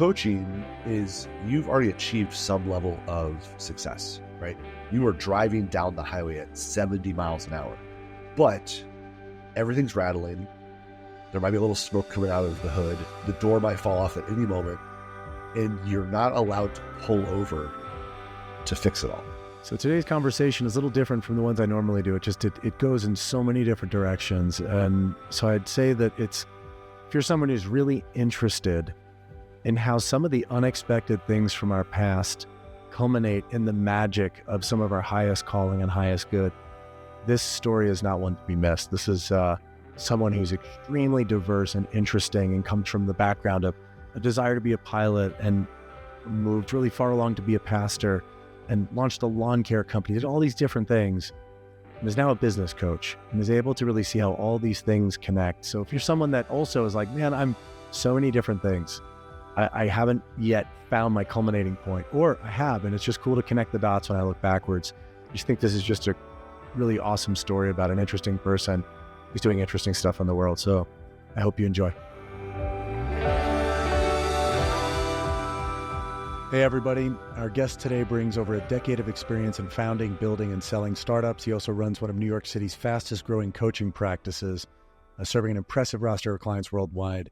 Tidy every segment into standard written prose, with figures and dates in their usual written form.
coaching is you've already achieved some level of success, right? You are driving down the highway at 70 miles an hour, but everything's rattling. There might be a little smoke coming out of the hood. The door might fall off at any moment, and you're not allowed to pull over to fix it all. So today's conversation is a little different from the ones I normally do. It goes in so many different directions. And so I'd say that if you're someone who's really interested in how some of the unexpected things from our past culminate in the magic of some of our highest calling and highest good, this story is not one to be missed. This is someone who's extremely diverse and interesting and comes from the background of a desire to be a pilot and moved really far along to be a pastor and launched a lawn care company, did all these different things, and is now a business coach and is able to really see how all these things connect. So if you're someone that also is like, man, I'm so many different things, I haven't yet found my culminating point, or I have, and it's just cool to connect the dots when I look backwards. I just think this is just a really awesome story about an interesting person who's doing interesting stuff in the world. So I hope you enjoy. Hey everybody, our guest today brings over a decade of experience in founding, building, and selling startups. He also runs one of New York City's fastest growing coaching practices, serving an impressive roster of clients worldwide.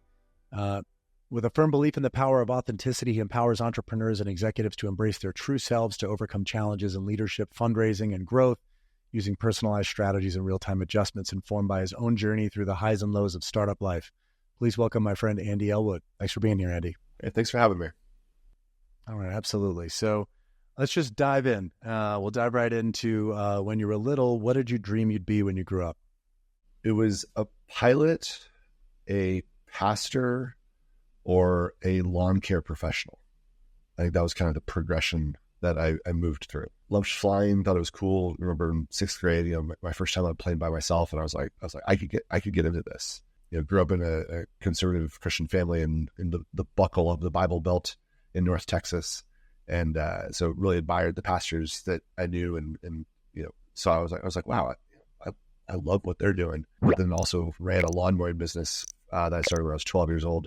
With a firm belief in the power of authenticity, he empowers entrepreneurs and executives to embrace their true selves, to overcome challenges in leadership, fundraising, and growth, using personalized strategies and real-time adjustments informed by his own journey through the highs and lows of startup life. Please welcome my friend, Andy Ellwood. Thanks for being here, Andy. Hey, thanks for having me. All right, absolutely. So let's just dive in. We'll dive right into when you were little. What did you dream you'd be when you grew up? It was a pilot, a pastor, or a lawn care professional. I think that was kind of the progression that I moved through. Loved flying, thought it was cool. I remember in sixth grade, my first time on a plane by myself, and I was like, I could get into this. Grew up in a conservative Christian family in the buckle of the Bible Belt in North Texas, and so really admired the pastors that I knew, and so I was like, wow, I love what they're doing. But then also ran a lawn mowing business that I started when I was 12 years old,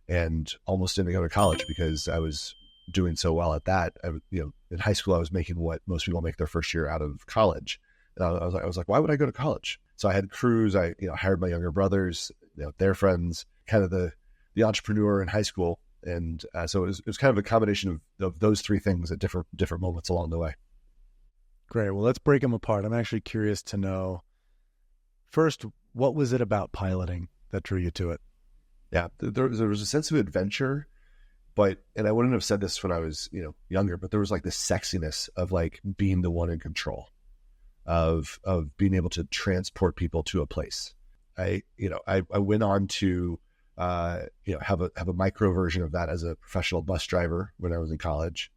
and almost didn't go to college because I was doing so well at that. In high school, I was making what most people make their first year out of college. And I was like, why would I go to college? So I had crews. I hired my younger brothers, their friends, kind of the entrepreneur in high school. And so it was kind of a combination of those three things at different moments along the way. Great. Well, let's break them apart. I'm actually curious to know, first, what was it about piloting that drew you to it? Yeah, there was a sense of adventure, and I wouldn't have said this when I was, younger, but there was like this sexiness of like being the one in control of being able to transport people to a place. I went on to, have a micro version of that as a professional bus driver when I was in college,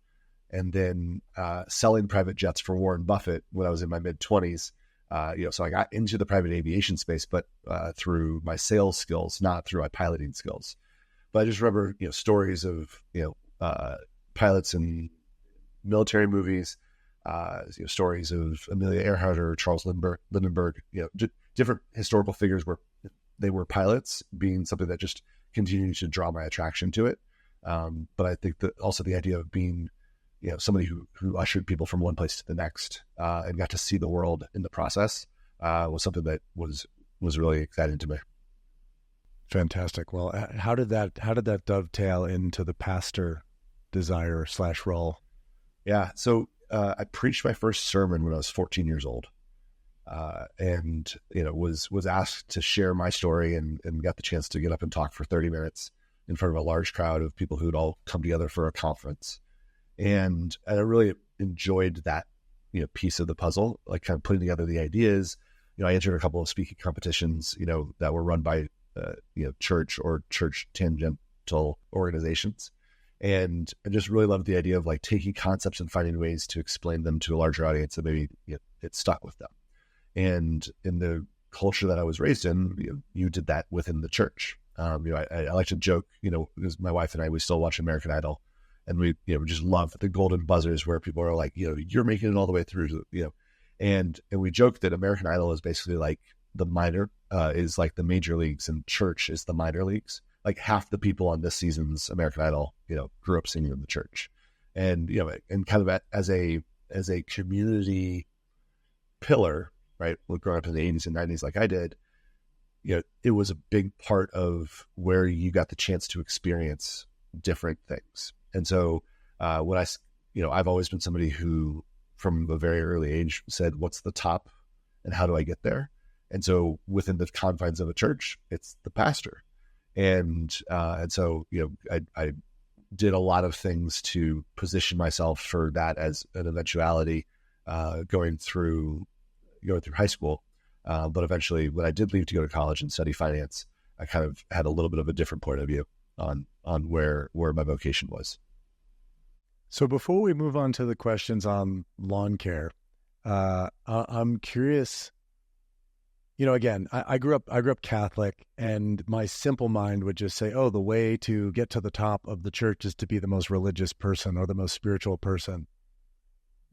and then selling private jets for Warren Buffett when I was in my mid-20s. So I got into the private aviation space, but through my sales skills, not through my piloting skills. But I just remember, stories of, pilots in military movies, stories of Amelia Earhart or Charles Lindbergh, different historical figures where they were pilots, being something that just continued to draw my attraction to it. But I think that also the idea of being, somebody who ushered people from one place to the next, and got to see the world in the process, was something that was really exciting to me. Fantastic. Well, how did that dovetail into the pastor desire / role? Yeah. So, I preached my first sermon when I was 14 years old, and was asked to share my story and got the chance to get up and talk for 30 minutes in front of a large crowd of people who'd all come together for a conference. And I really enjoyed that, piece of the puzzle, like kind of putting together the ideas. I entered a couple of speaking competitions, that were run by, church or church tangential organizations. And I just really loved the idea of like taking concepts and finding ways to explain them to a larger audience that maybe it stuck with them. And in the culture that I was raised in, you did that within the church. I like to joke, because my wife and I, we still watch American Idol, and we, just love the golden buzzers where people are like, you're making it all the way through, and we joke that American Idol is basically like the minor, is like the major leagues, and church is the minor leagues. like half the people on this season's American Idol, grew up singing in the church, and and kind of as a community pillar, right? Growing up in the 80s and 90s, like I did, it was a big part of where you got the chance to experience different things. And so when I've always been somebody who, from a very early age, said, "What's the top, and how do I get there?" And so within the confines of a church, it's the pastor. And so, I did a lot of things to position myself for that as an eventuality, going through high school. But eventually, when I did leave to go to college and study finance, I kind of had a little bit of a different point of view on where my vocation was. So before we move on to the questions on lawn care, I'm curious. Again, I grew up Catholic, and my simple mind would just say, "Oh, the way to get to the top of the church is to be the most religious person or the most spiritual person."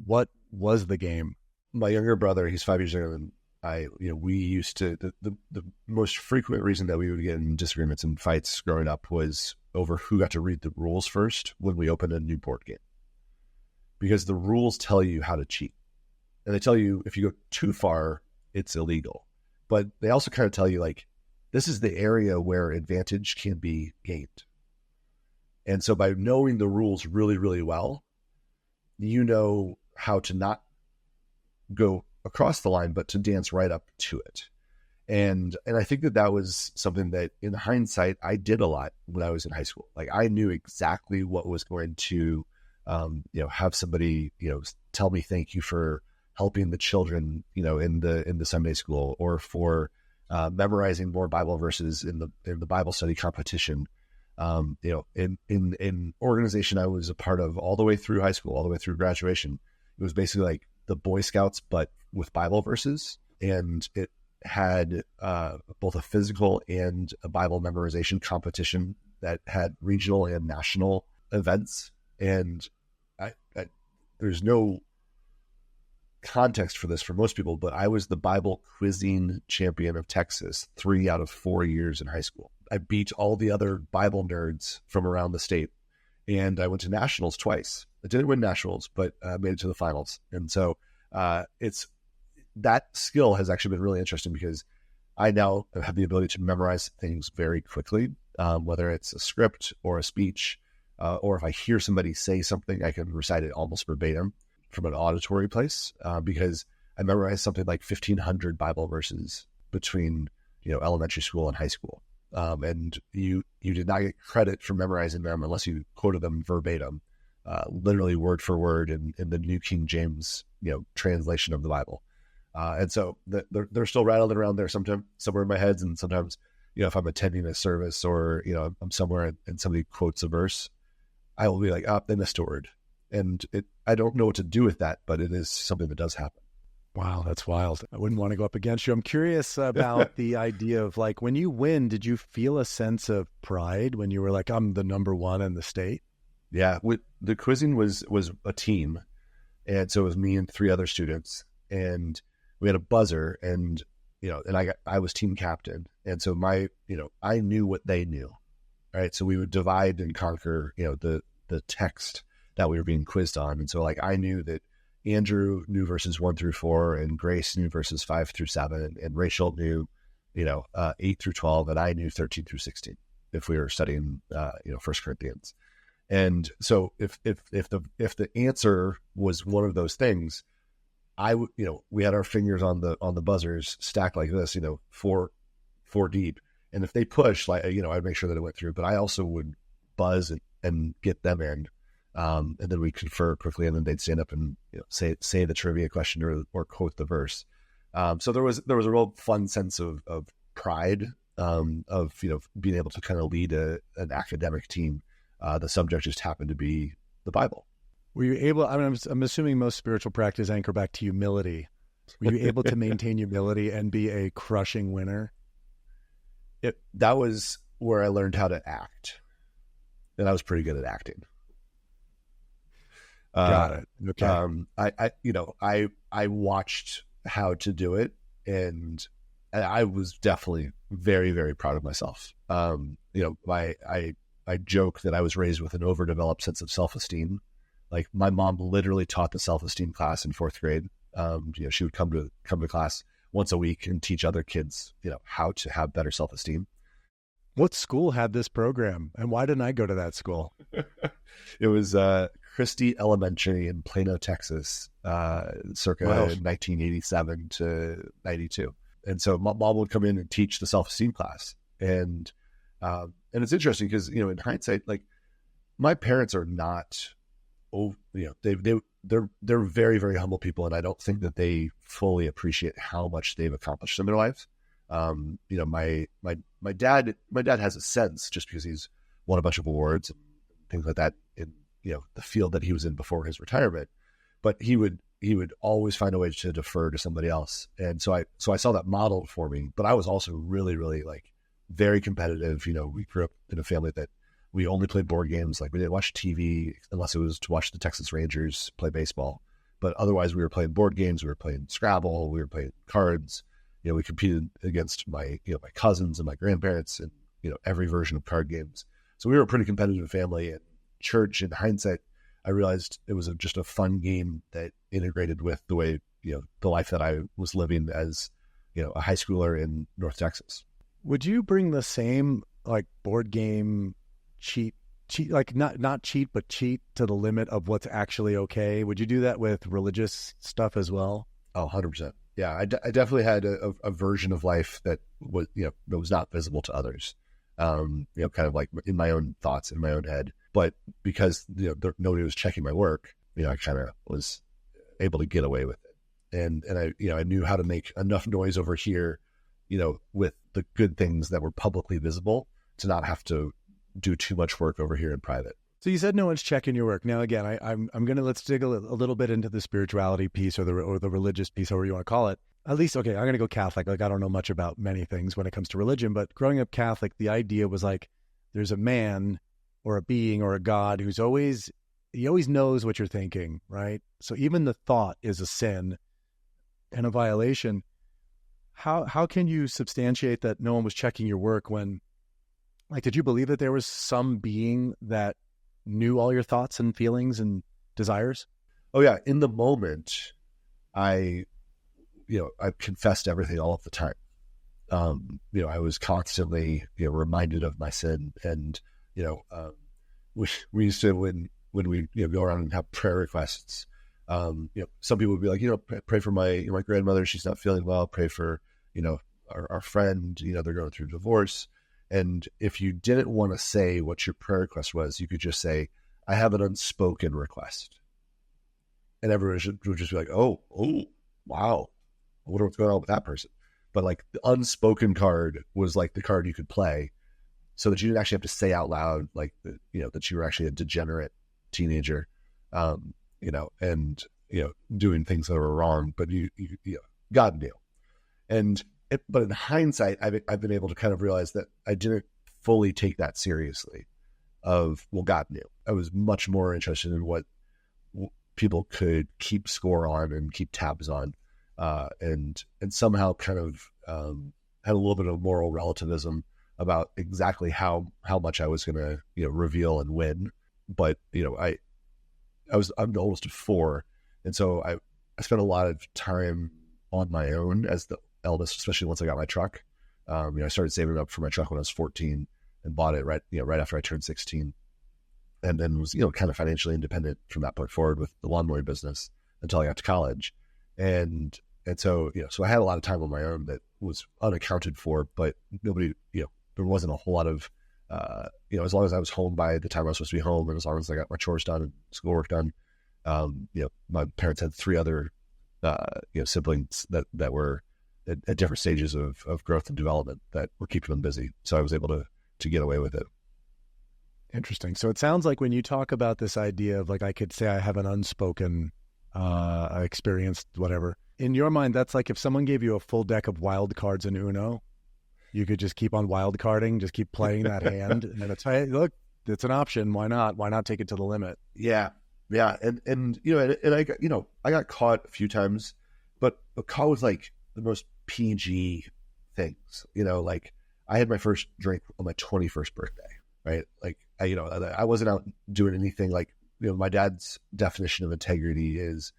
What was the game? My younger brother, he's 5 years younger than I. We used to the most frequent reason that we would get in disagreements and fights growing up was over who got to read the rules first when we opened a new board game, because the rules tell you how to cheat, and they tell you if you go too far, it's illegal. But they also kind of tell you, like, this is the area where advantage can be gained. And so by knowing the rules really, really well, you know how to not go across the line, but to dance right up to it. And I think that was something that, in hindsight, I did a lot when I was in high school. Like, I knew exactly what was going to, have somebody, tell me thank you for helping the children, in the Sunday school, or for memorizing more Bible verses in the Bible study competition. In organization I was a part of all the way through high school, all the way through graduation, it was basically like the Boy Scouts, but with Bible verses, and it had both a physical and a Bible memorization competition that had regional and national events. And I there's no context for this for most people, but I was the Bible quizzing champion of Texas 3 out of 4 years in high school. I beat all the other Bible nerds from around the state, and I went to nationals twice. I didn't win nationals, but made it to the finals. And so it's that skill has actually been really interesting, because I now have the ability to memorize things very quickly, whether it's a script or a speech, or if I hear somebody say something, I can recite it almost verbatim from an auditory place, because I memorized something like 1,500 Bible verses between elementary school and high school, and you did not get credit for memorizing them unless you quoted them verbatim, literally word for word in the New King James translation of the Bible, and so they're still rattling around there somewhere in my head, and sometimes if I'm attending a service or I'm somewhere and somebody quotes a verse, I will be like, they missed a word. And I don't know what to do with that, but it is something that does happen. Wow, that's wild. I wouldn't want to go up against you. I'm curious about the idea of, like, when you win, did you feel a sense of pride when you were like, I'm the number one in the state? Yeah, the quizzing was a team. And so it was me and 3 other students. And we had a buzzer, and I was team captain. And so I knew what they knew. Right. So we would divide and conquer, the text that we were being quizzed on. And so, like, I knew that Andrew knew verses 1 through 4, and Grace knew verses 5 through 7, and Rachel knew, 8 through 12, and I knew 13 through 16 if we were studying, 1 Corinthians. And so if the answer was one of those things, we had our fingers on the buzzers stacked like this, 4 deep. And if they push, like, I'd make sure that it went through, but I also would buzz and get them in. And then we confer quickly, and then they'd stand up and say the trivia question or quote the verse. So there was a real fun sense of pride, of being able to kind of lead an academic team. The subject just happened to be the Bible. Were you able? I'm assuming most spiritual practice anchor back to humility. Were you able to maintain humility and be a crushing winner? That was where I learned how to act, and I was pretty good at acting. Got it. Okay. I watched how to do it, and I was definitely very, very proud of myself. I joke that I was raised with an overdeveloped sense of self-esteem. Like my mom literally taught the self-esteem class in fourth grade. She would come to class once a week and teach other kids, how to have better self-esteem. What school had this program, and why didn't I go to that school? It was Christie Elementary in Plano, Texas, circa 1987 to 92. And so mom would come in and teach the self-esteem class. And it's interesting because, in hindsight, like my parents are not, they're very, very humble people. And I don't think that they fully appreciate how much they've accomplished in their lives. My dad has a sense just because he's won a bunch of awards and things like that in, the field that he was in before his retirement, but he would always find a way to defer to somebody else. And so I saw that model for me, but I was also really, really like very competitive. We grew up in a family that we only played board games. Like we didn't watch TV unless it was to watch the Texas Rangers play baseball, but otherwise we were playing board games. We were playing Scrabble. We were playing cards. We competed against my cousins and my grandparents and, every version of card games. So we were a pretty competitive family. And church, in hindsight, I realized it was just a fun game that integrated with the way, the life that I was living as, a high schooler in North Texas. Would you bring the same like board game cheat, like not cheat, but cheat to the limit of what's actually okay? Would you do that with religious stuff as well? Oh, 100%. Yeah, I definitely had a version of life that was, that was not visible to others. Kind of like in my own thoughts, in my own head. But because, nobody was checking my work, I kind of was able to get away with it. And I knew how to make enough noise over here, with the good things that were publicly visible to not have to do too much work over here in private. So you said no one's checking your work. Now, again, let's dig a little bit into the spirituality piece or the religious piece, however you want to call it. At least, okay, I'm going to go Catholic. Like, I don't know much about many things when it comes to religion, but growing up Catholic, the idea was like, there's a man or a being or a God who's always knows what you're thinking, right? So even the thought is a sin and a violation. How can you substantiate that no one was checking your work when, like, did you believe that there was some being that knew all your thoughts and feelings and desires? Oh yeah. In the moment, I confessed everything all of the time. I was constantly, reminded of my sin. And, we used to, when we, go around and have prayer requests, some people would be like, pray for my grandmother. She's not feeling well. Pray for, our friend, they're going through divorce. And if you didn't want to say what your prayer request was, you could just say, I have an unspoken request. And everyone would just be like, oh, wow. I wonder what's going on with that person. But like the unspoken card was like the card you could play so that you didn't actually have to say out loud, like, that you were actually a degenerate teenager, and, doing things that were wrong, but God knew. But in hindsight, I've been able to kind of realize that I didn't fully take that seriously well, God knew. I was much more interested in what people could keep score on and keep tabs on. And somehow kind of had a little bit of moral relativism about exactly how much I was going to reveal and win. But I'm the oldest of four, and so I spent a lot of time on my own as the eldest, especially once I got my truck. I started saving up for my truck when I was 14 and bought it right after I turned 16, and then was kind of financially independent from that point forward with the lawnmower business until I got to college. And so, so I had a lot of time on my own that was unaccounted for, but nobody, there wasn't a whole lot of, as long as I was home by the time I was supposed to be home, and as long as I got my chores done and schoolwork done, my parents had three other, siblings that were at different stages of growth and development that were keeping them busy. So I was able to get away with it. Interesting. So it sounds like when you talk about this idea of like, I could say I have an unspoken experience, whatever. In your mind, that's like if someone gave you a full deck of wild cards in Uno, you could just keep on wild carding, just keep playing that hand. And it's, hey, look, it's an option. Why not? Why not take it to the limit? Yeah. Yeah. And I got caught a few times, but caught with like the most PG things, like I had my first drink on my 21st birthday, right? Like I wasn't out doing anything like, my dad's definition of integrity is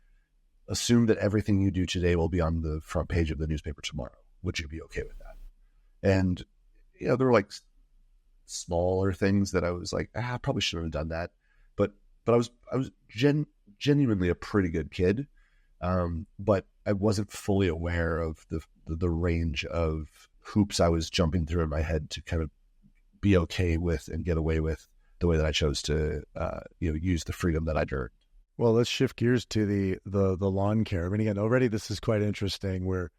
assume that everything you do today will be on the front page of the newspaper tomorrow. Would you be okay with that? And, there were like smaller things that I was like, I probably shouldn't have done that. But I was genuinely a pretty good kid. But I wasn't fully aware of the range of hoops I was jumping through in my head to kind of be okay with and get away with the way that I chose to, use the freedom that I'd earned. Well, let's shift gears to the lawn care. I mean, again, already this is quite interesting. We're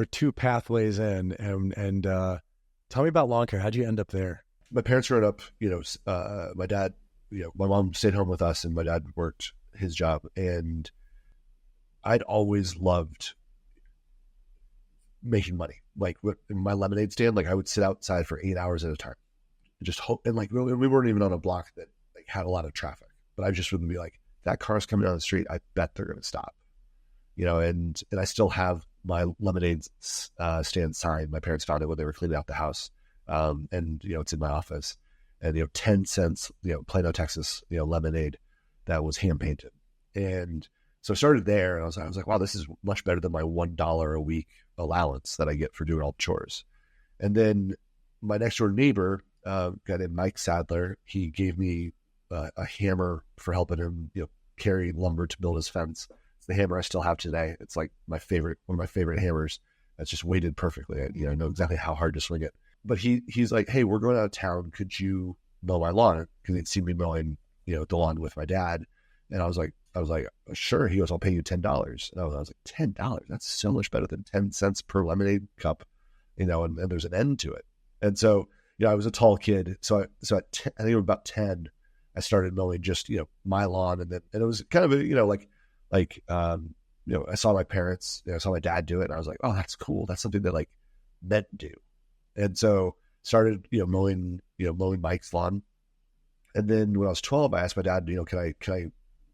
2 pathways in, and tell me about lawn care. How'd you end up there? My parents growing up, my dad, my mom stayed home with us and my dad worked his job, and I'd always loved making money. Like in my lemonade stand, like I would sit outside for 8 hours at a time, just hope. And like we weren't even on a block that like had a lot of traffic, but I just would be like, that car's coming down the street, I bet they're going to stop, and I still have my lemonade stand sign. My parents found it when they were cleaning out the house. And it's in my office, and 10 cents, Plano, Texas, lemonade that was hand painted. And so I started there, and I was like, wow, this is much better than my $1 a week allowance that I get for doing all the chores. And then my next door neighbor, a guy named Mike Sadler, he gave me a hammer for helping him, carry lumber to build his fence. It's the hammer I still have today. It's like one of my favorite hammers. That's just weighted perfectly. I know exactly how hard to swing it. But he's like, hey, we're going out of town. Could you mow my lawn? Because he'd seen me mowing, the lawn with my dad. And I was like, sure. He goes, I'll pay you $10. And I was like, $10? That's so much better than 10 cents per lemonade cup, and there's an end to it. And so, I was a tall kid. So at I think it was about 10, I started mowing just, my lawn. And it was kind of, I saw my parents, I saw my dad do it. And I was like, oh, that's cool. That's something that like men do. And so started, mowing Mike's lawn. And then when I was 12, I asked my dad, can I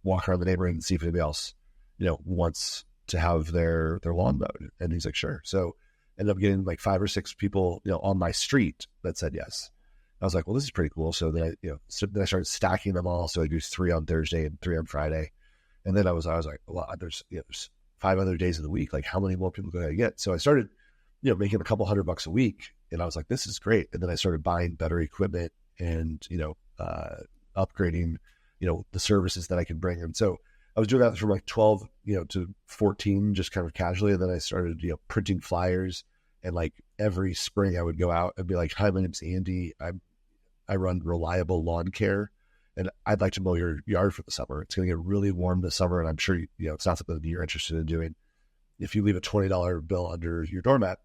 walk around the neighborhood and see if anybody else, wants to have their lawn mowed? And he's like, sure. So ended up getting like 5 or 6 people, on my street that said yes. I was like, well, this is pretty cool. So then I started stacking them all. So I do 3 on Thursday and 3 on Friday. And then I was like, well, there's 5 other days of the week. Like, how many more people can I get? So I started, making a couple $100 a week. And I was like, this is great. And then I started buying better equipment and, upgrading, the services that I could bring. And so I was doing that from like 12, to 14, just kind of casually. And then I started, printing flyers, and like every spring I would go out and be like, hi, my name's Andy. I run Reliable Lawn Care, and I'd like to mow your yard for the summer. It's going to get really warm this summer, and I'm sure, it's not something that you're interested in doing. If you leave a $20 bill under your doormat,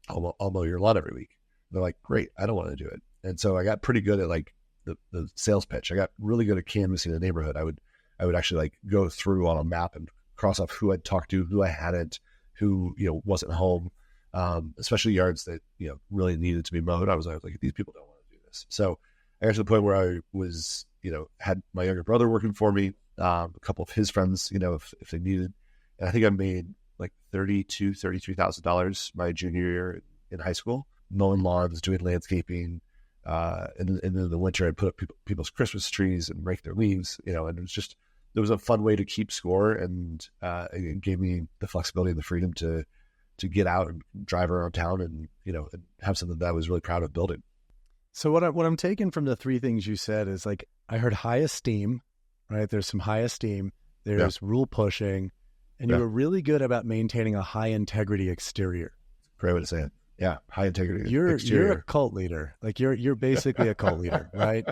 I'll mow your lawn every week. And they're like, great, I don't want to do it. And so I got pretty good at like the sales pitch. I got really good at canvassing the neighborhood. I would actually like go through on a map and cross off who I'd talked to, who I hadn't, who, wasn't home, especially yards that, really needed to be mowed. I was like, these people don't want to do this. So I got to the point where I was, had my younger brother working for me, a couple of his friends, if they needed. And I think I made like $33,000 my junior year in high school, mowing lawns, doing landscaping. And then in the winter, I'd put up people's Christmas trees and rake their leaves, and it was a fun way to keep score, and it gave me the flexibility and the freedom to get out and drive around town and, and have something that I was really proud of building. So what I'm taking from the 3 things you said is like, I heard high esteem, right? There's some high esteem, there's rule pushing, and you were really good about maintaining a high integrity exterior. Great way to say it. Yeah, high integrity. You're a cult leader. Like you're basically a cult leader, right?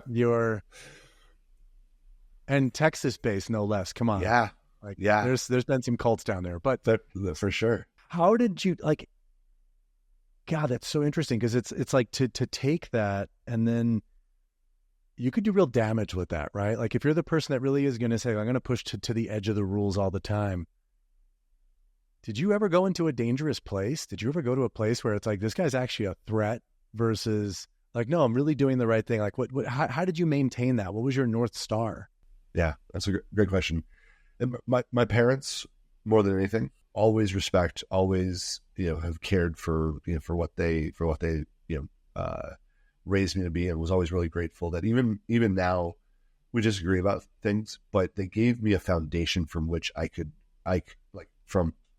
And Texas based, no less. Come on. Yeah. There's been some cults down there, but for sure. How did you God, that's so interesting, because it's like to take that, and then you could do real damage with that, right? Like if you're the person that really is going to say, I'm going to push to the edge of the rules all the time. Did you ever go into a dangerous place? Did you ever go to a place where it's like, this guy's actually a threat versus like, no, I'm really doing the right thing? Like how did you maintain that? What was your North Star? Yeah, that's a great question. And my parents, more than anything, always respect, always have cared for, for what they, raised me to be, and was always really grateful that even now we disagree about things, but they gave me a foundation from which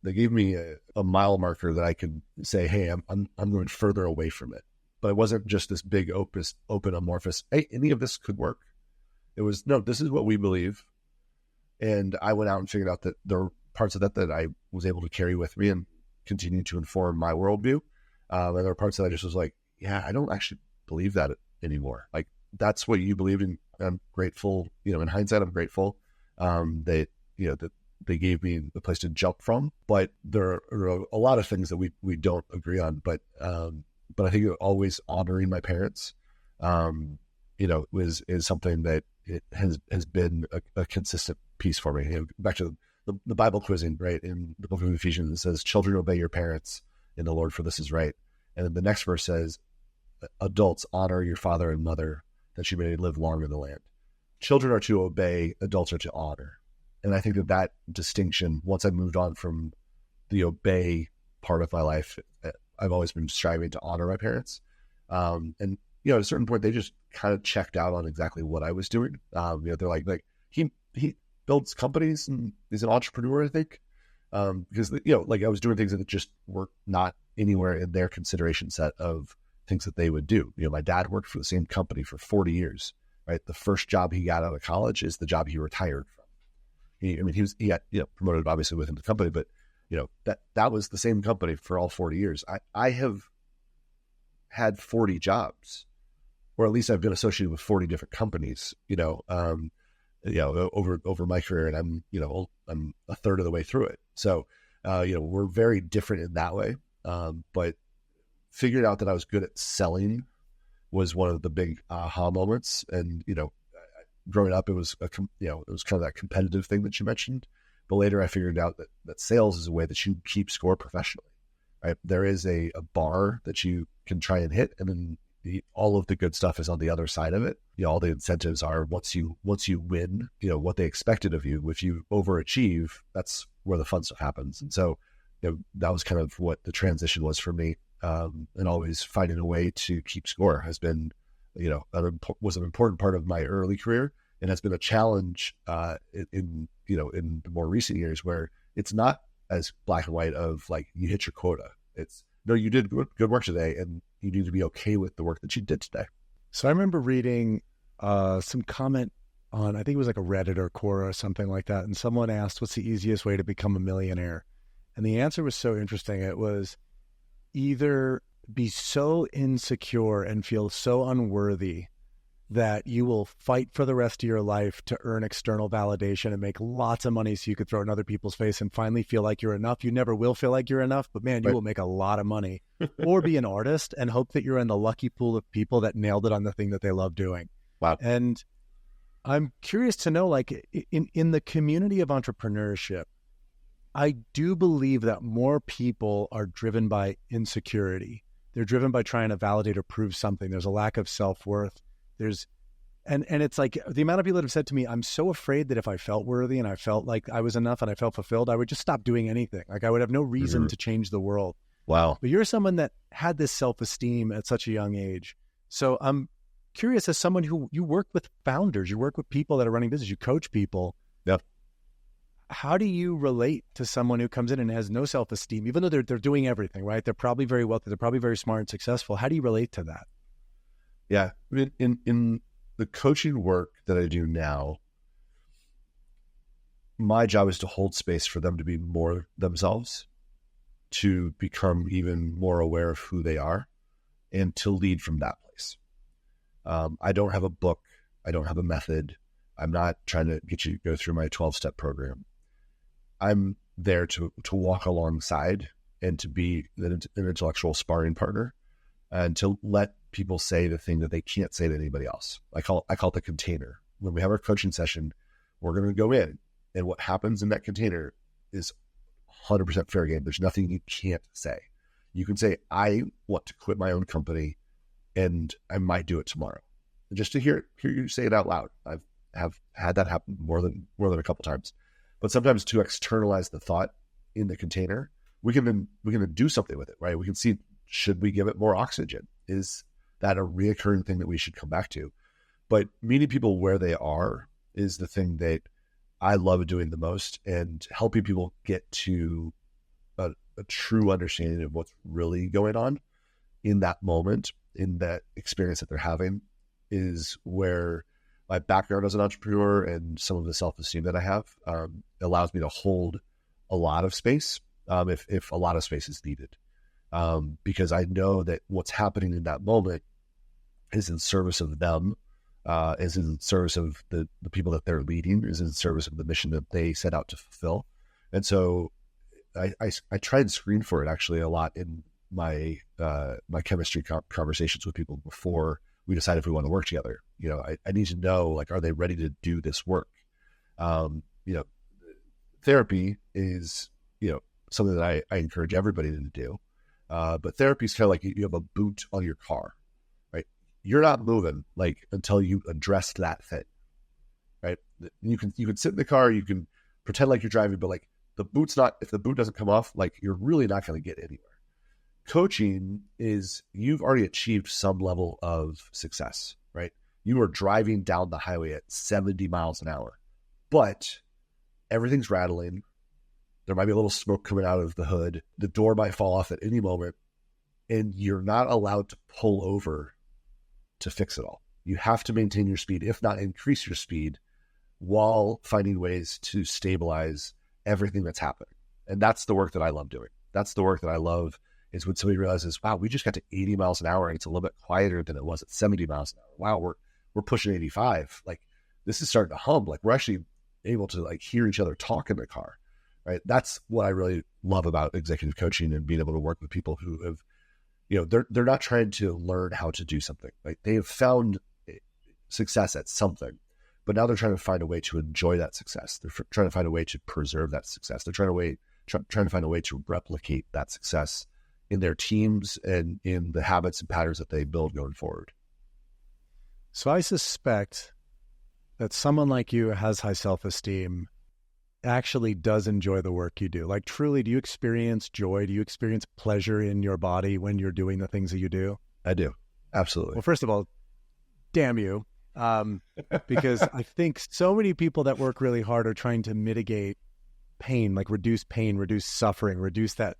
they gave me a mile marker that I could say, hey, I'm going further away from it. But it wasn't just this big open amorphous, hey, any of this could work. It was, no, this is what we believe. And I went out and figured out that there were parts of that I was able to carry with me and continue to inform my worldview. And there were parts that I just was like, yeah, I don't actually believe that anymore. Like, that's what you believed in. I'm grateful, in hindsight, I'm grateful that they gave me the place to jump from. But there are a lot of things that we don't agree on. But I think always honoring my parents, is something that it has been a consistent piece for me. Back to the Bible quizzing, right? In the book of Ephesians, it says, children, obey your parents in the Lord, for this is right. And then the next verse says, adults, honor your father and mother, that you may live long in the land. Children are to obey, adults are to honor. And I think that distinction, once I moved on from the obey part of my life, I've always been striving to honor my parents. And, at a certain point, they just kind of checked out on exactly what I was doing. They're like he builds companies and he's an entrepreneur, I think. Because, I was doing things that just were not anywhere in their consideration set of things that they would do. My dad worked for the same company for 40 years, right? The first job he got out of college is the job he retired from. He got, promoted obviously within the company, but, that was the same company for all 40 years. I have had 40 jobs, or at least I've been associated with 40 different companies, over my career, and I'm a third of the way through it. So, we're very different in that way. But figured out that I was good at selling was one of the big aha moments. And, growing up, it was it was kind of that competitive thing that you mentioned. But later I figured out that sales is a way that you keep score professionally, right? There is a bar that you can try and hit, and then all of the good stuff is on the other side of it. All the incentives are once you win, what they expected of you. If you overachieve, that's where the fun stuff happens. And so, that was kind of what the transition was for me. And always finding a way to keep score has been, was an important part of my early career, and has been a challenge in the more recent years, where it's not as black and white of like you hit your quota. It's no, you did good work today, and you need to be okay with the work that you did today. So I remember reading some comment on, I think it was like a Reddit or Quora or something like that, and someone asked, "What's the easiest way to become a millionaire?" And the answer was so interesting. It was either be so insecure and feel so unworthy that you will fight for the rest of your life to earn external validation and make lots of money so you could throw it in other people's face and finally feel like you're enough. You never will feel like you're enough, but man, you will make a lot of money. Or be an artist and hope that you're in the lucky pool of people that nailed it on the thing that they love doing. Wow. And I'm curious to know, like, in the community of entrepreneurship, I do believe that more people are driven by insecurity. They're driven by trying to validate or prove something. There's a lack of self-worth. And it's like the amount of people that have said to me, I'm so afraid that if I felt worthy and I felt like I was enough and I felt fulfilled, I would just stop doing anything. Like I would have no reason to change the world. Wow. But you're someone that had this self-esteem at such a young age. So I'm curious, as someone who, you work with founders, you work with people that are running business, you coach people. Yep. How do you relate to someone who comes in and has no self-esteem, even though they're doing everything, right? They're probably very wealthy. They're probably very smart and successful. How do you relate to that? Yeah. I mean, in the coaching work that I do now, my job is to hold space for them to be more themselves, to become even more aware of who they are, and to lead from that place. I don't have a book. I don't have a method. I'm not trying to get you to go through my 12-step program. I'm there to walk alongside and to be an intellectual sparring partner, and to let people say the thing that they can't say to anybody else. I call it the container. When we have our coaching session, we're going to go in, and what happens in that container is 100% fair game. There's nothing you can't say. You can say, I want to quit my own company, and I might do it tomorrow. And just to hear you say it out loud. Have had that happen more than a couple times. But sometimes to externalize the thought in the container we can then do something with it, right? We can see, should we give it more oxygen? Is that a reoccurring thing that we should come back to? But meeting people where they are is the thing that I love doing the most, and helping people get to a true understanding of what's really going on in that moment, in that experience that they're having, is where my background as an entrepreneur and some of the self-esteem that I have allows me to hold a lot of space if a lot of space is needed. Because I know that what's happening in that moment is in service of them, is in service of the people that they're leading, is in service of the mission that they set out to fulfill. And so I try and screen for it actually a lot in my my chemistry conversations with people before we decide if we want to work together. You know, I need to know, like, are they ready to do this work? You know, therapy is, you know, something that I encourage everybody to do. But therapy is kind of like you have a boot on your car, right? You're not moving like until you address that thing, right? You can sit in the car, you can pretend like you're driving, but like the boot's not, if the boot doesn't come off, like you're really not going to get anywhere. Coaching is, you've already achieved some level of success, right? You are driving down the highway at 70 miles an hour, but everything's rattling. There might be a little smoke coming out of the hood. The door might fall off at any moment, and you're not allowed to pull over to fix it all. You have to maintain your speed, if not increase your speed, while finding ways to stabilize everything that's happening. And that's the work that I love doing. That's the work that I love, is when somebody realizes, wow, we just got to 80 miles an hour and it's a little bit quieter than it was at 70 miles an hour. Wow, we're pushing 85. Like, this is starting to hum. Like, we're actually able to like hear each other talk in the car, right? That's what I really love about executive coaching, and being able to work with people who have, you know, they're not trying to learn how to do something. Like, they have found success at something, but now they're trying to find a way to enjoy that success. They're trying to find a way to preserve that success. They're trying to find a way to replicate that success in their teams and in the habits and patterns that they build going forward. So I suspect that someone like you has high self-esteem, actually does enjoy the work you do. Like, truly, do you experience joy? Do you experience pleasure in your body when you're doing the things that you do? I do. Absolutely. Well, first of all, damn you. Because I think so many people that work really hard are trying to mitigate pain, like reduce suffering, reduce that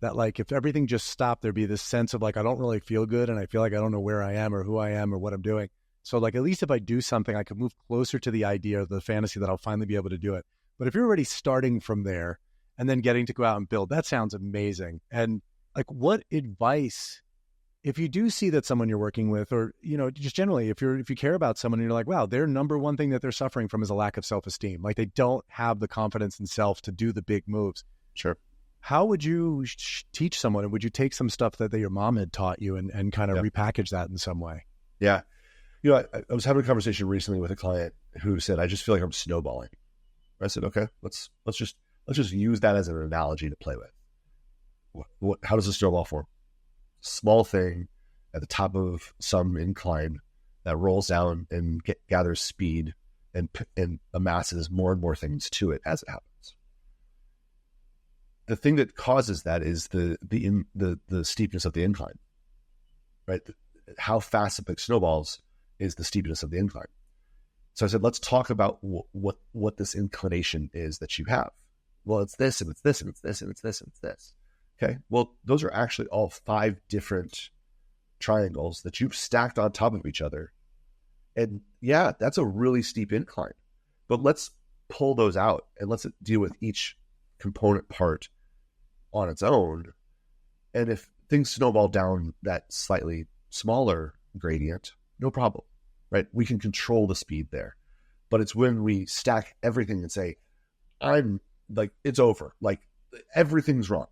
like, if everything just stopped, there'd be this sense of like, I don't really feel good, and I feel like I don't know where I am or who I am or what I'm doing. So like, at least if I do something, I could move closer to the idea of the fantasy that I'll finally be able to do it. But if you're already starting from there and then getting to go out and build, that sounds amazing. And like, what advice, if you do see that someone you're working with, or, you know, just generally, if you care about someone and you're like, wow, their number one thing that they're suffering from is a lack of self-esteem. Like, they don't have the confidence in self to do the big moves. Sure. How would you teach someone? And would you take some stuff that your mom had taught you and kind of repackage that in some way? Yeah. You know, I was having a conversation recently with a client who said, I just feel like I'm snowballing. I said, okay, let's just use that as an analogy to play with. How does a snowball form? Small thing at the top of some incline that rolls down and gathers speed and amasses more and more things to it as it happens. The thing that causes that is the steepness of the incline, right? How fast it snowballs is the steepness of the incline. So I said, let's talk about what this inclination is that you have. Well, it's this, and it's this, and it's this, and it's this, and it's this. Okay. Well, those are actually all 5 different triangles that you've stacked on top of each other. And yeah, that's a really steep incline, but let's pull those out and let's deal with each component part on its own. And if things snowball down that slightly smaller gradient, no problem, right? We can control the speed there. But it's when we stack everything and say, I'm like, it's over, like everything's wrong.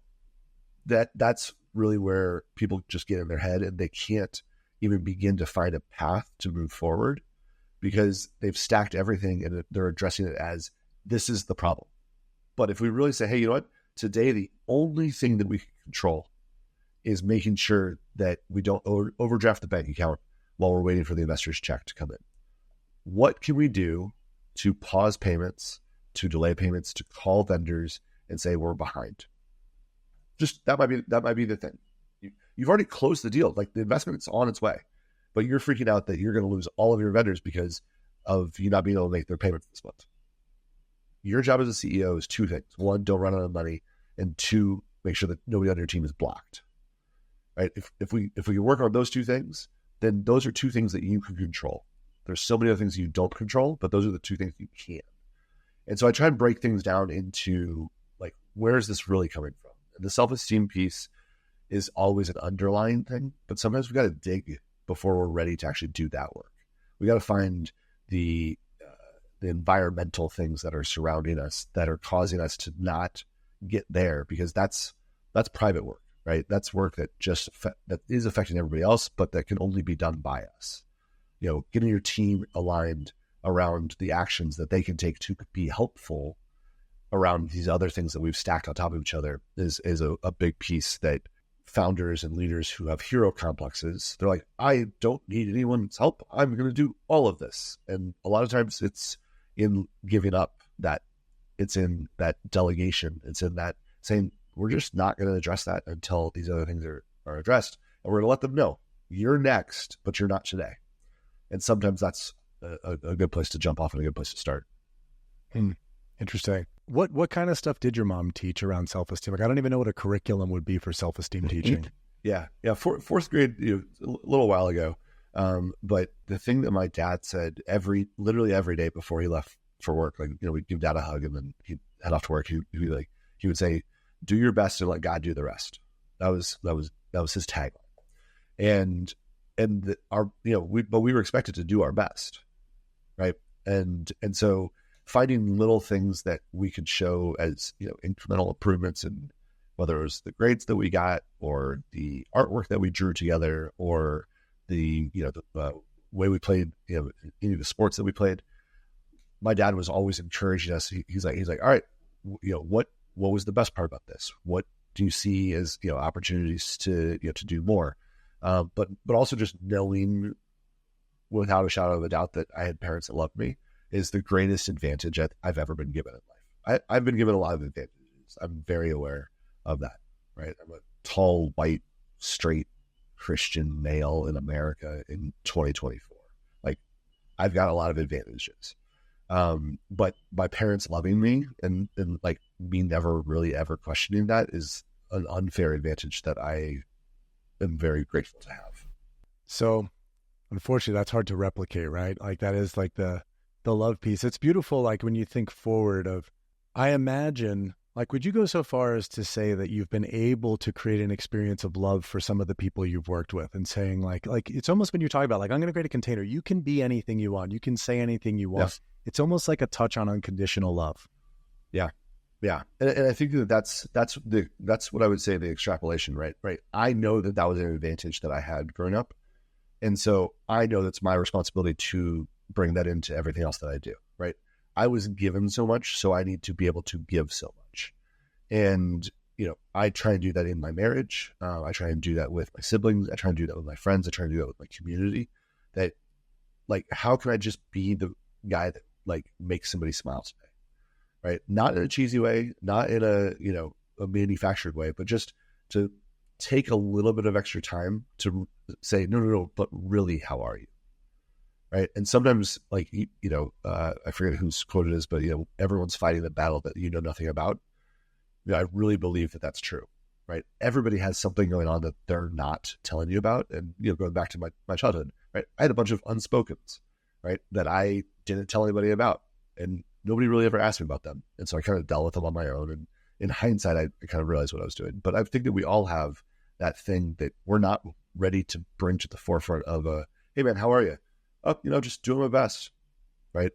That's really where people just get in their head, and they can't even begin to find a path to move forward because they've stacked everything and they're addressing it as, this is the problem. But if we really say, hey, you know what? Today, the only thing that we can control is making sure that we don't overdraft the bank account while we're waiting for the investor's check to come in. What can we do to pause payments, to delay payments, to call vendors and say we're behind? Just that might be the thing. You've already closed the deal. Like the investment's on its way, but you're freaking out that you're going to lose all of your vendors because of you not being able to make their payments this month. Your job as a CEO is two things. One, don't run out of money. And two, make sure that nobody on your team is blocked. Right? If we can work on those two things, then those are two things that you can control. There's so many other things you don't control, but those are the two things you can. And so I try and break things down into like, where is this really coming from? And the self-esteem piece is always an underlying thing, but sometimes we got to dig before we're ready to actually do that work. We got to find the environmental things that are surrounding us that are causing us to not get there, because that's private work, right? That's work that that is affecting everybody else, but that can only be done by us. Getting your team aligned around the actions that they can take to be helpful around these other things that we've stacked on top of each other is a big piece that founders and leaders who have hero complexes, they're like, I don't need anyone's help. I'm going to do all of this. And a lot of times it's in giving up that, it's in that delegation. It's in that saying, we're just not going to address that until these other things are addressed. And we're going to let them know you're next, but you're not today. And sometimes that's a good place to jump off and a good place to start. Interesting. What kind of stuff did your mom teach around self-esteem? Like, I don't even know what a curriculum would be for self-esteem teaching. Yeah. Fourth grade, a little while ago. But the thing that my dad said literally every day before he left for work, like, we'd give dad a hug and then he'd head off to work. He would say, do your best and let God do the rest. That was his tagline. But we were expected to do our best. Right. And so finding little things that we could show as, incremental improvements, and whether it was the grades that we got or the artwork that we drew together or the way we played, any of the sports that we played, my dad was always encouraging us. He's like, all right, what was the best part about this? What do you see as, opportunities to do more? But also just knowing without a shadow of a doubt that I had parents that loved me is the greatest advantage I've ever been given in life. I've been given a lot of advantages. I'm very aware of that, right? I'm a tall, white, straight Christian male in America in 2024. Like, I've got a lot of advantages. But my parents loving me and like me never really ever questioning that is an unfair advantage that I am very grateful to have. So unfortunately that's hard to replicate, right? Like, that is like the love piece. It's beautiful. Like, when you think forward I imagine, like, would you go so far as to say that you've been able to create an experience of love for some of the people you've worked with, and saying like it's almost, when you're talking about like, I'm going to create a container, you can be anything you want. You can say anything you want. Yes. It's almost like a touch on unconditional love. Yeah. Yeah. And I think that's what I would say, the extrapolation, right? Right. I know that was an advantage that I had growing up. And so I know that's my responsibility to bring that into everything else that I do, right? I was given so much, so I need to be able to give so much. And, I try and do that in my marriage. I try and do that with my siblings. I try and do that with my friends. I try and do that with my community. That, like, how can I just be the guy that, like, makes somebody smile today, right? Not in a cheesy way, not in a manufactured way, but just to take a little bit of extra time to say, no, but really, how are you? Right. And sometimes, like, I forget whose quote it is, but, everyone's fighting the battle that you know nothing about. I really believe that that's true, right? Everybody has something going on that they're not telling you about. And, going back to my childhood, right? I had a bunch of unspokens, right? That I didn't tell anybody about, and nobody really ever asked me about them. And so I kind of dealt with them on my own. And in hindsight, I kind of realized what I was doing. But I think that we all have that thing that we're not ready to bring to the forefront of hey man, how are you? Oh, just doing my best. Right.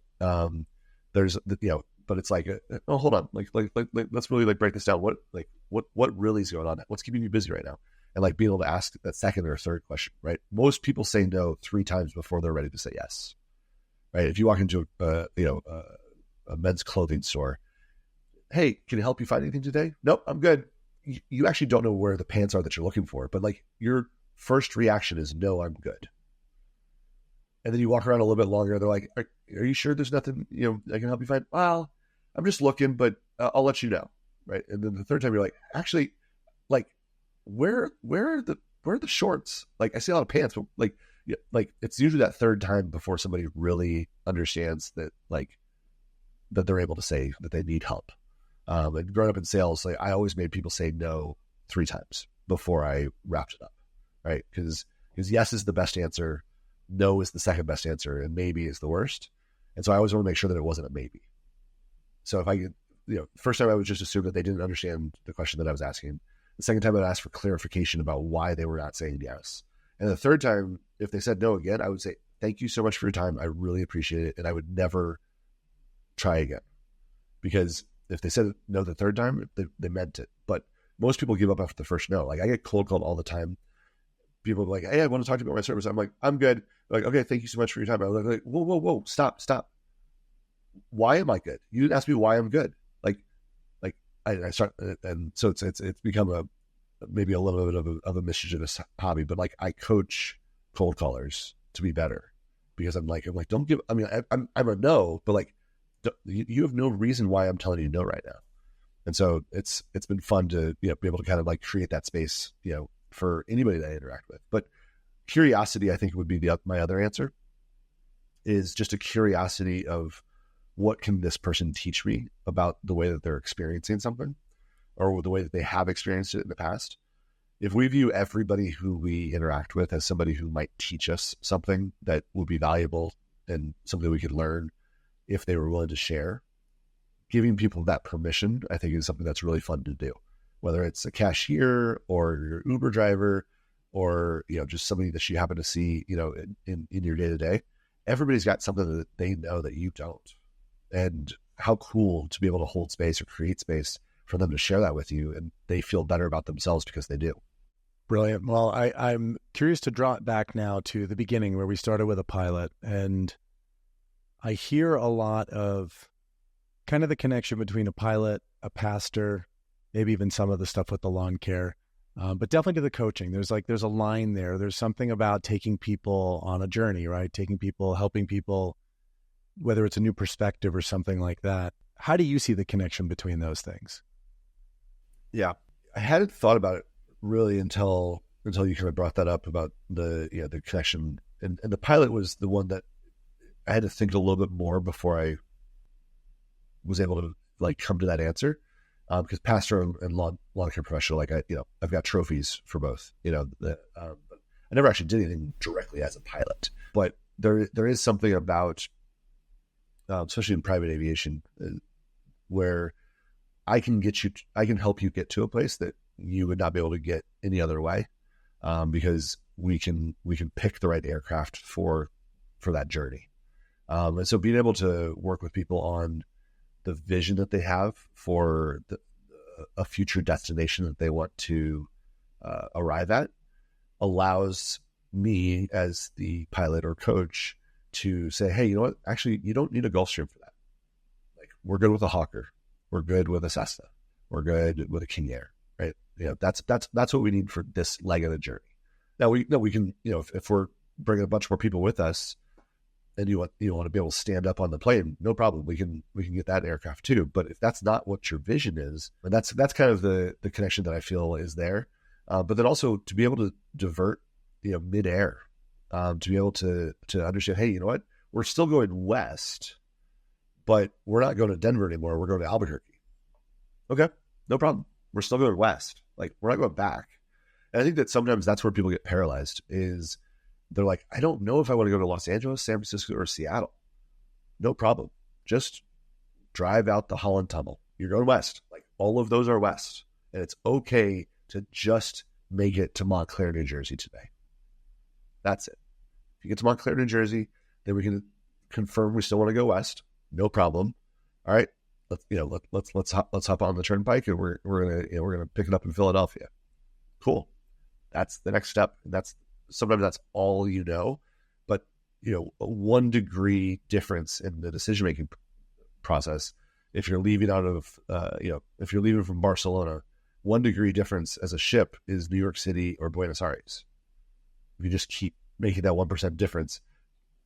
But it's like, oh, hold on. Like, let's really break this down. What really is going on? What's keeping you busy right now? And like being able to ask that second or third question, right? Most people say no 3 times before they're ready to say yes. Right. If you walk into a men's clothing store, hey, can I help you find anything today? Nope, I'm good. You actually don't know where the pants are that you're looking for, but like your first reaction is no, I'm good. And then you walk around a little bit longer. They're like, are you sure there's nothing, I can help you find? Well, I'm just looking, but I'll let you know. Right. And then the third time you're like, actually, where are the shorts? Like, I see a lot of pants, but like it's usually that third time before somebody really understands that, like, that they're able to say that they need help. And growing up in sales, like, I always made people say no 3 times before I wrapped it up, right? Because yes is the best answer, no is the second best answer, and maybe is the worst. And so I always want to make sure that it wasn't a maybe. So if I could, first time I would just assume that they didn't understand the question that I was asking. The second time I'd ask for clarification about why they were not saying yes. And the third time, if they said no again, I would say, thank you so much for your time. I really appreciate it. And I would never try again. Because if they said no the third time, they meant it. But most people give up after the first no. Like, I get cold called all the time. People are like, hey, I want to talk to you about my service. I'm like, I'm good. They're like, okay, thank you so much for your time. I was like, whoa, stop. Why am I good? You didn't ask me why I'm good. I start, and so it's become maybe a little bit of a mischievous hobby, but like, I coach cold callers to be better, because I'm like, don't give. I mean, I'm a no, but like, you have no reason why I'm telling you no right now. And so it's been fun to be able to kind of like create that space, for anybody that I interact with. But curiosity, I think, would be my other answer, is just a curiosity of, what can this person teach me about the way that they're experiencing something, or the way that they have experienced it in the past? If we view everybody who we interact with as somebody who might teach us something that would be valuable and something we could learn if they were willing to share, giving people that permission, I think, is something that's really fun to do. Whether it's a cashier or your Uber driver, or just somebody that you happen to see in your day to day, everybody's got something that they know that you don't. And how cool to be able to hold space or create space for them to share that with you, and they feel better about themselves because they do. Brilliant. Well, I'm curious to draw it back now to the beginning, where we started with a pilot. And I hear a lot of kind of the connection between a pilot, a pastor, maybe even some of the stuff with the lawn care, but definitely to the coaching. There's a line there. There's something about taking people on a journey, right? Taking people, helping people, whether it's a new perspective or something like that. How do you see the connection between those things? Yeah, I hadn't thought about it really until you kind of brought that up about the connection. And the pilot was the one that I had to think a little bit more before I was able to like come to that answer. Because pastor and lawn care professional, like I've got trophies for both. But I never actually did anything directly as a pilot. But there is something about, especially in private aviation, where I can help you get to a place that you would not be able to get any other way, because we can pick the right aircraft for that journey. And so being able to work with people on the vision that they have for a future destination that they want to arrive at allows me as the pilot or coach to say, hey, you know what? Actually, you don't need a Gulfstream for that. Like, we're good with a Hawker. We're good with a Cessna. We're good with a King Air, right? That's what we need for this leg of the journey. Now we can, if we're bringing a bunch more people with us, and you want to be able to stand up on the plane, no problem. We can get that aircraft too. But if that's not what your vision is, and that's kind of the connection that I feel is there. But then also to be able to divert, midair, to be able to understand, hey, you know what? We're still going west, but we're not going to Denver anymore. We're going to Albuquerque. Okay, no problem. We're still going west. Like, we're not going back. And I think that sometimes that's where people get paralyzed, is they're like, I don't know if I want to go to Los Angeles, San Francisco, or Seattle. No problem. Just drive out the Holland Tunnel. You're going west. Like, all of those are west. And it's okay to just make it to Montclair, New Jersey today. That's it. If you get to Montclair, New Jersey, then we can confirm we still want to go west. No problem. All right. Let's hop on the turnpike, and we're gonna pick it up in Philadelphia. Cool. That's the next step. Sometimes that's all but a 1 degree difference in the decision-making process. If you're leaving if you're leaving from Barcelona, 1 degree difference as a ship is New York City or Buenos Aires. If you just keep making that 1% difference,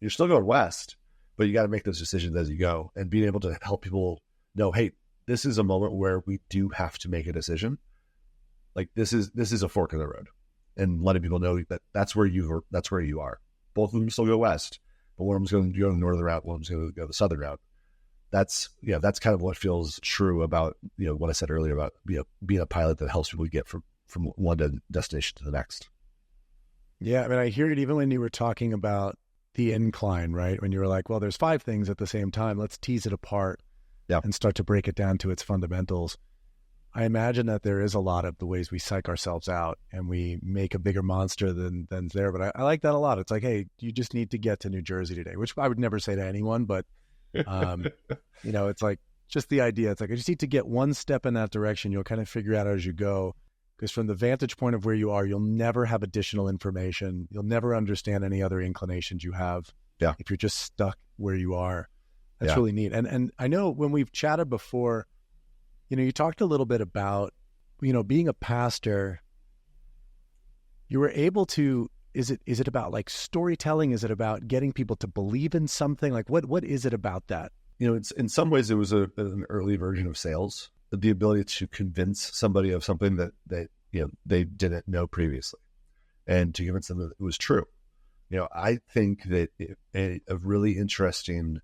you're still going west, but you got to make those decisions as you go, and being able to help people know, hey, this is a moment where we do have to make a decision. Like this is a fork in the road, and letting people know that that's where you are. Both of them still go west, but one of them's going to go the northern route, one of them's going to go the southern route. That's kind of what feels true about, what I said earlier about, being a pilot that helps people get from one destination to the next. Yeah. I mean, I hear it even when you were talking about the incline, right? When you were like, well, there's 5 things at the same time. Let's tease it apart and start to break it down to its fundamentals. I imagine that there is a lot of the ways we psych ourselves out and we make a bigger monster than's there. But I like that a lot. It's like, hey, you just need to get to New Jersey today, which I would never say to anyone, but it's like just the idea. It's like, I just need to get one step in that direction. You'll kind of figure out as you go, because from the vantage point of where you are, you'll never have additional information. You'll never understand any other inclinations you have. Yeah. If you're just stuck where you are. That's really neat. And I know when we've chatted before, you talked a little bit about, being a pastor, you were able to, is it about like storytelling? Is it about getting people to believe in something? Like what is it about that? It's in some ways it was an early version of sales, the ability to convince somebody of something that they didn't know previously, and to convince them that it was true. I think that a really interesting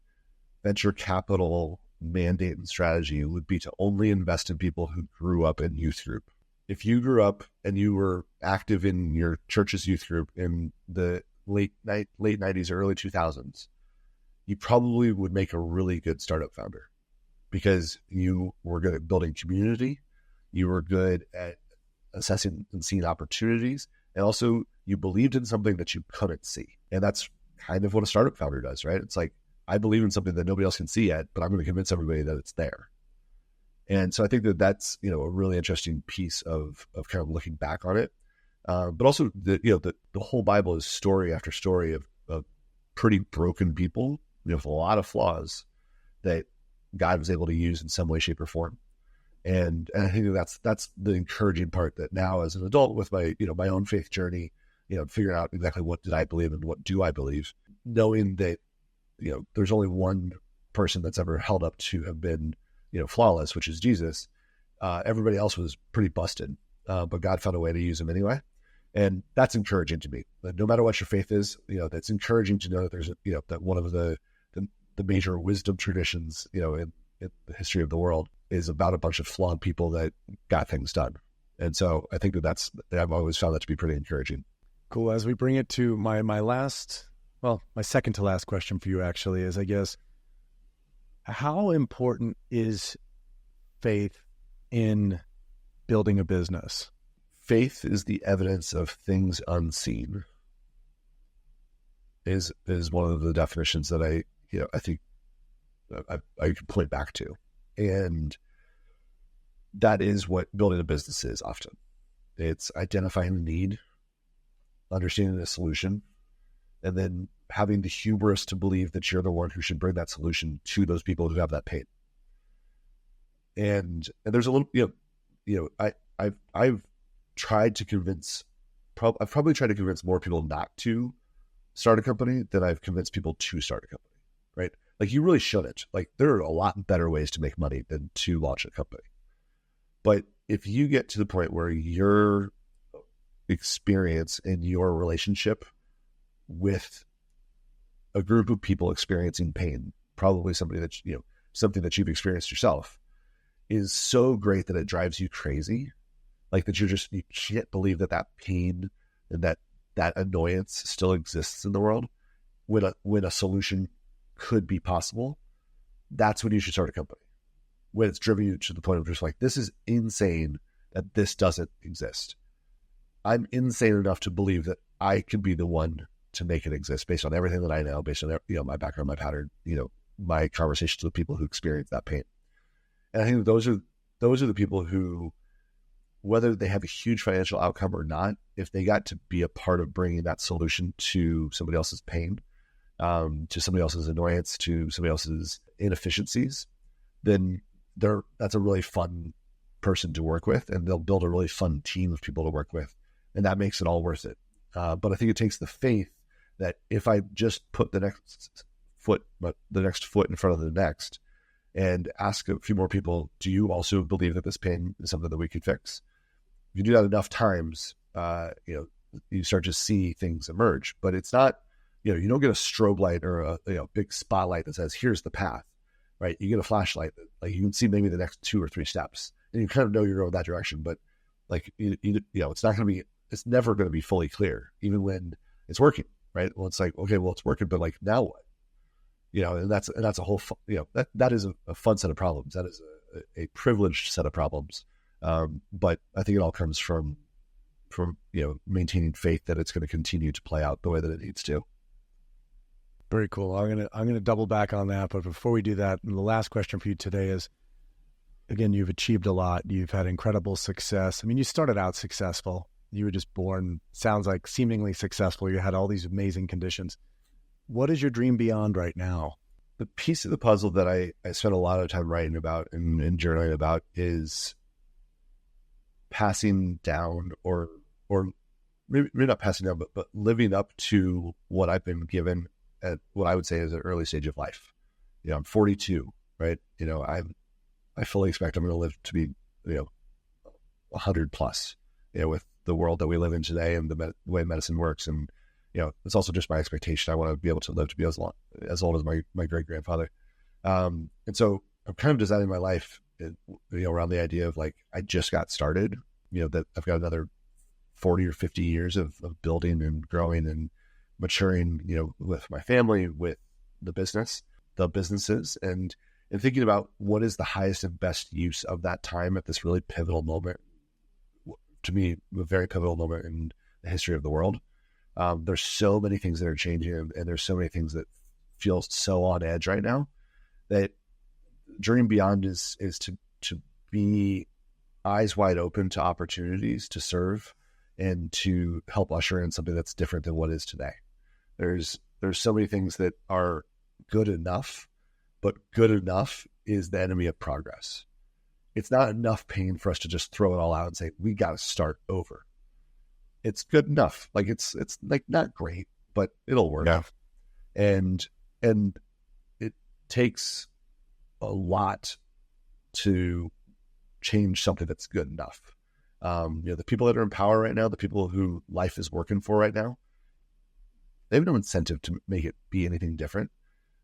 venture capital mandate and strategy would be to only invest in people who grew up in youth group. If you grew up and you were active in your church's youth group in the late 90s, early 2000s, you probably would make a really good startup founder, because you were good at building community, you were good at assessing and seeing opportunities, and also you believed in something that you couldn't see. And that's kind of what a startup founder does, right? It's like, I believe in something that nobody else can see yet, but I'm going to convince everybody that it's there. And so I think that that's, a really interesting piece of kind of looking back on it. But also the whole Bible is story after story of pretty broken people, with a lot of flaws that God was able to use in some way, shape, or form. And I think that's the encouraging part, that now as an adult with my, my own faith journey, figuring out exactly what did I believe and what do I believe, knowing that, there's only one person that's ever held up to have been, flawless, which is Jesus. Everybody else was pretty busted, but God found a way to use him anyway. And that's encouraging to me. That no matter what your faith is, that's encouraging to know that there's, that one of the major wisdom traditions, in the history of the world is about a bunch of flawed people that got things done. And so I think I've always found that to be pretty encouraging. Cool. As we bring it to my second to last question for you actually is, I guess, how important is faith in building a business? Faith is the evidence of things unseen, is one of the definitions that I think I can point back to. And that is what building a business is often. It's identifying the need, understanding the solution, and then having the hubris to believe that you're the one who should bring that solution to those people who have that pain. And there's a little, I've tried to convince, I've probably tried to convince more people not to start a company than I've convinced people to start a company, right? Like, you really shouldn't. Like, there are a lot better ways to make money than to launch a company. But if you get to the point where your experience and your relationship with a group of people experiencing pain, probably somebody that, something that you've experienced yourself, is so great that it drives you crazy. Like, that you can't believe that pain and that annoyance still exists in the world when a solution could be possible. That's when you should start a company. When it's driven you to the point of just like, this is insane that this doesn't exist. I'm insane enough to believe that I could be the one to make it exist based on everything that I know, based on, my background, my pattern, my conversations with people who experience that pain. And I think those are the people who, whether they have a huge financial outcome or not, if they got to be a part of bringing that solution to somebody else's pain, to somebody else's annoyance, to somebody else's inefficiencies, then that's a really fun person to work with, and they'll build a really fun team of people to work with, and that makes it all worth it. But I think it takes the faith that if I just put the next foot in front of the next, and ask a few more people, do you also believe that this pain is something that we could fix? you do that enough times, you start to see things emerge. But it's not, you don't get a strobe light or a big spotlight that says, here's the path, right? You get a flashlight that, like, you can see maybe the next 2 or 3 steps, and you kind of know you're going that direction. But like, it's not going to be, it's never going to be fully clear, even when it's working, right? Well, it's like, okay, well, it's working, but like, now what? And that's a whole, that is a fun set of problems. That is a privileged set of problems. But I think it all comes from maintaining faith that it's going to continue to play out the way that it needs to. Very cool. I'm gonna double back on that. But before we do that, the last question for you today is, again, you've achieved a lot. You've had incredible success. I mean, you started out successful. You were just born, sounds like, seemingly successful. You had all these amazing conditions. What is your dream beyond right now? The piece of the puzzle that I spent a lot of time writing about and journaling about is passing down, or maybe not passing down, but living up to what I've been given at what I would say is an early stage of life. I'm 42, right? I fully expect I'm going to live to be, 100 plus, with the world that we live in today and the way medicine works. And, it's also just my expectation. I want to be able to live to be as old as my great grandfather. And so I'm kind of designing my life, around the idea of, like, I just got started, that I've got another 40 or 50 years of building and growing and maturing, with my family, with the businesses, and thinking about what is the highest and best use of that time at this really pivotal moment. To me, a very pivotal moment in the history of the world. There's so many things that are changing, and there's so many things that feel so on edge right now, that dream beyond is to be eyes wide open to opportunities to serve and to help usher in something that's different than what is today. There's so many things that are good enough, but good enough is the enemy of progress. It's not enough pain for us to just throw it all out and say, we got to start over. It's good enough. Like, it's like not great, but it'll work. Yeah. And it takes a lot to change something that's good enough. The people that are in power right now, the people who life is working for right now, they have no incentive to make it be anything different.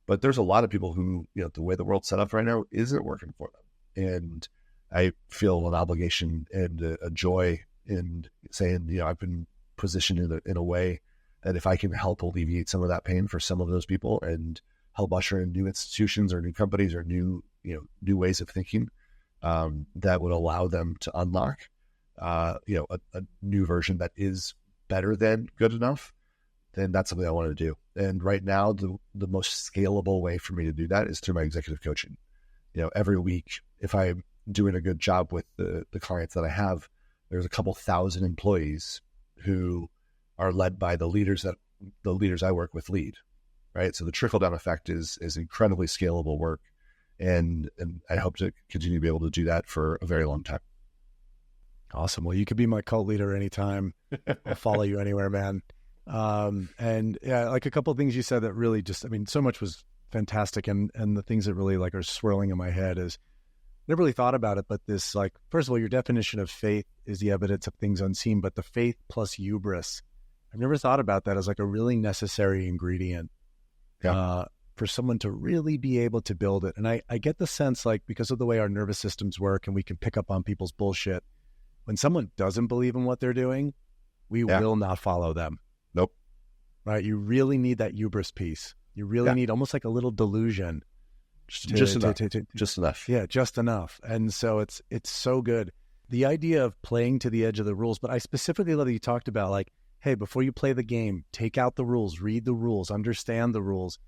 But there's a lot of people who, the way the world's set up right now isn't working for them. And I feel an obligation and a joy in saying, I've been positioned in a way that if I can help alleviate some of that pain for some of those people and help usher in new institutions or new companies or new ways of thinking, that would allow them to unlock, a new version that is better than good enough, then that's something I want to do. And right now, the most scalable way for me to do that is through my executive coaching. Every week, if I'm doing a good job with the clients that I have, there's a couple thousand employees who are led by the leaders I work with lead, right? So the trickle down effect is incredibly scalable work. And I hope to continue to be able to do that for a very long time. Awesome. Well, you could be my cult leader anytime. I'll follow you anywhere, man. And yeah, like a couple of things you said that really just, so much was fantastic. And the things that really are swirling in my head is, never really thought about it, but this, first of all, your definition of faith is the evidence of things unseen, but the faith plus hubris, I've never thought about that as a really necessary ingredient for someone to really be able to build it. And I get the sense, because of the way our nervous systems work and we can pick up on people's bullshit, when someone doesn't believe in what they're doing, we will not follow them. Nope. Right? You really need that hubris piece. You really need almost like a little delusion. Just enough. Yeah, just enough. And so it's so good. The idea of playing to the edge of the rules, but I specifically love that you talked about hey, before you play the game, take out the rules, read the rules, understand the rules.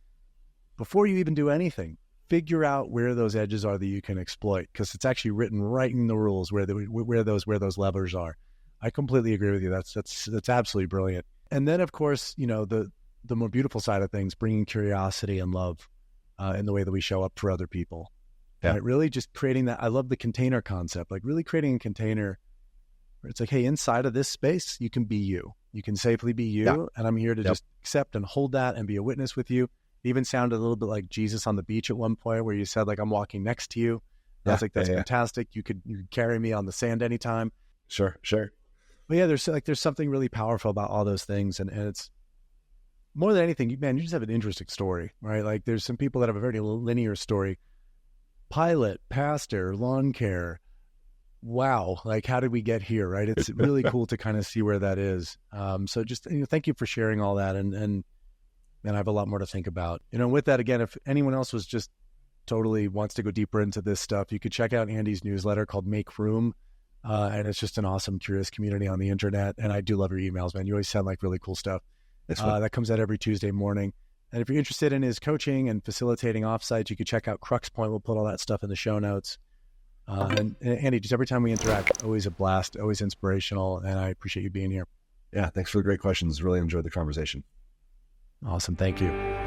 Before you even do anything, figure out where those edges are that you can exploit, because it's actually written right in the rules where those levers are. I completely agree with you. That's absolutely brilliant. And then, of course, the more beautiful side of things, bringing curiosity and love in the way that we show up for other people. Yeah. Right? Really just creating that. I love the container concept, really creating a container where it's hey, inside of this space, you can be you. You can safely be you. Yeah. And I'm here to just accept and hold that and be a witness with you. It even sounded a little bit like Jesus on the beach at one point where you said, I'm walking next to you. That's fantastic. You could carry me on the sand anytime. Sure. But yeah, there's something really powerful about all those things. And it's more than anything, man, you just have an interesting story, right? Like there's some people that have a very linear story. Pilot, pastor, lawn care. Wow. Like, how did we get here? Right. It's really cool to kind of see where that is. So just, thank you for sharing all that. And I have a lot more to think about, with that. Again, if anyone else was just totally wants to go deeper into this stuff, you could check out Andy's newsletter called Make Room. And it's just an awesome, curious community on the internet. And I do love your emails, man. You always send like really cool stuff. That comes out every Tuesday morning. And if you're interested in his coaching and facilitating offsites, you could check out Crux Point. We'll put all that stuff in the show notes. And Andy, just every time we interact, always a blast, always inspirational. And I appreciate you being here. Yeah. Thanks for the great questions. Really enjoyed the conversation. Awesome. Thank you.